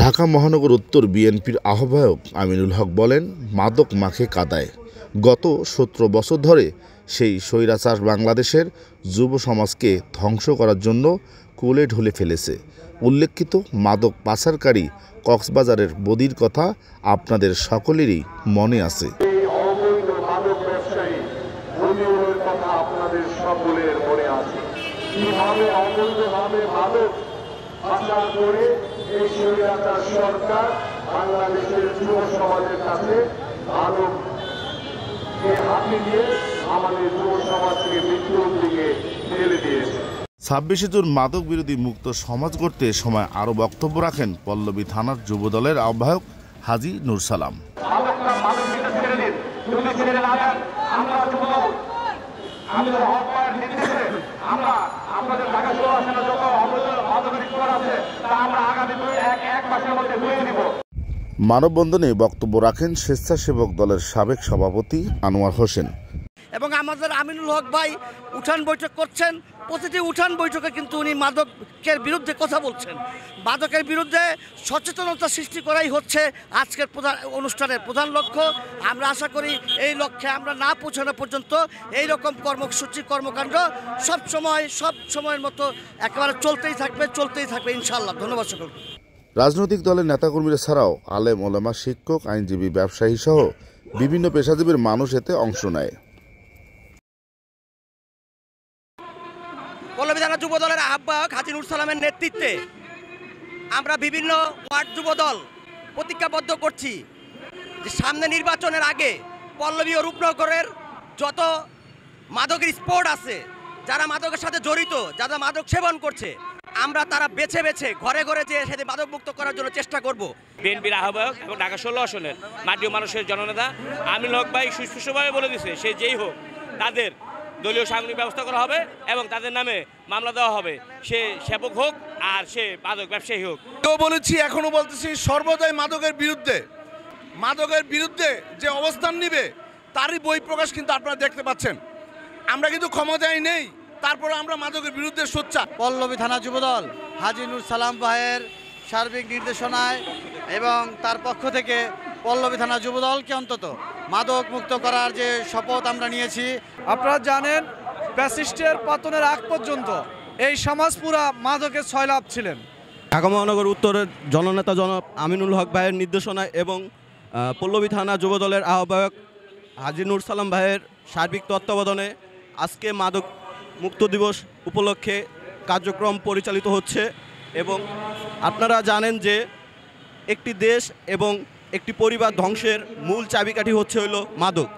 ঢাকা মহানগর উত্তর বিএনপির আহ্বায়ক আমিনুল হক বলেন, মাদক মাখে কাদায়। গত 17 বছর ধরে সেই স্বৈরাচার বাংলাদেশের যুব সমাজকে ধ্বংস করার জন্য কোলে ঢলে ফেলেছে। উল্লেখিত মাদক পাচারকারী কক্সবাজারের বদির কথা আপনাদের সকলেরই মনে আছে। পাচার করে এই স্বৈরাচার সরকার বাংলাদেশের যুব সমাজের কাছে মাদককে হাতে নিয়ে আমাদের যুব সমাজকে মৃত্যুর দিকে ঠেলে দিয়েছে। 26 জুন মাদক বিরোধী মুক্ত সমাজ গড়তে সময় আরও বক্তব্য রাখেন পল্লবী থানার যুব দলের আহ্বায়ক হাজী নূর সালাম। মানববন্ধনে বক্তব্য রাখেন স্বেচ্ছাসেবক দলের সাবেক সভাপতি আনোয়ার হোসেন এবং আমাদের আমিনুল হক ভাই উঠান বৈঠক করছেন। প্রতিটি উঠান বৈঠকে কিন্তু উনি মাদকের বিরুদ্ধে কথা বলছেন। মাদকের বিরুদ্ধে সচেতনতা সৃষ্টি করাই হচ্ছে আজকের অনুষ্ঠানের প্রধান লক্ষ্য। আমরা আশা করি এই লক্ষ্যে আমরা না পৌঁছানো পর্যন্ত এই রকম কর্মসূচি কর্মকাণ্ড সব সময়ের মতো একেবারে চলতেই থাকবে ইনশাআল্লাহ। ধন্যবাদ সকলকে। রাজনৈতিক দলের নেতাকর্মীরা ছাড়াও আলেম ওলামা, শিক্ষক, আইনজীবী, ব্যবসায়ী সহ বিভিন্ন পেশাজীবীর মানুষ এতে অংশ নেয়। পল্লবী থানা যুব দলের আহ্বায়ক হাজী নূর সালামের নেতৃত্বে আমরা বিভিন্ন ওয়ার্ড যুব দল প্রতিজ্ঞাবদ্ধ করছি যে সামনে নির্বাচনের আগে পল্লবী ও রূপনগরের যত মাদকের স্পট আছে, যারা মাদকের সাথে জড়িত, যারা মাদক সেবন করছে, আমরা তারা বেছে বেছে ঘরে ঘরে যেয়ে সেদিন মাদক মুক্ত করার জন্য চেষ্টা করব। বিএনপির আহ্বায়ক এবং ঢাকা 16 আসনের মাটি ও মানুষের জননেতা আমিনুল হক ভাই সুস্পষ্টভাবে বলে দিয়েছে, সে যেই হোক তাদের দলীয় সাংগঠনিক ব্যবস্থা করা হবে এবং তাদের নামে মামলা দেওয়া হবে, সে সেবক হোক আর সে মাদক ব্যবসায়ী হোক। বলেছি, এখনো বলতেছি, সর্বদাই মাদকের বিরুদ্ধে যে অবস্থান নিবে তারই বহিঃপ্রকাশ কিন্তু আপনারা দেখতে পাচ্ছেন। আমরা কিন্তু ক্ষমতায় নেই, তারপরে আমরা মাদকের বিরুদ্ধে সোচ্চার। পল্লবী থানা যুবদল হাজী নূর সালাম ভাইয়ের সার্বিক নির্দেশনায় এবং তার পক্ষ থেকে পল্লবী থানা যুবদলকে অন্তত মাদক মুক্ত করার যে শপথ আমরা নিয়েছি। আপনারা জানেন, ফ্যাসিস্টের পতনের আগ পর্যন্ত এই সমাজ পুরা মাদকের সয়লাভ ছিলেন। ঢাকা মহানগর উত্তরের জননেতা জনাব আমিনুল হক ভাইয়ের নির্দেশনায় এবং পল্লবী থানা যুবদলের আহ্বায়ক হাজী নূর সালাম ভাইয়ের সার্বিক তত্ত্বাবধানে আজকে মাদক মুক্ত দিবস উপলক্ষে কার্যক্রম পরিচালিত হচ্ছে। এবং আপনারা জানেন যে একটি দেশ এবং একটি পরিবার ধ্বংসের মূল চাবিকাঠি হচ্ছে হলো মাদক।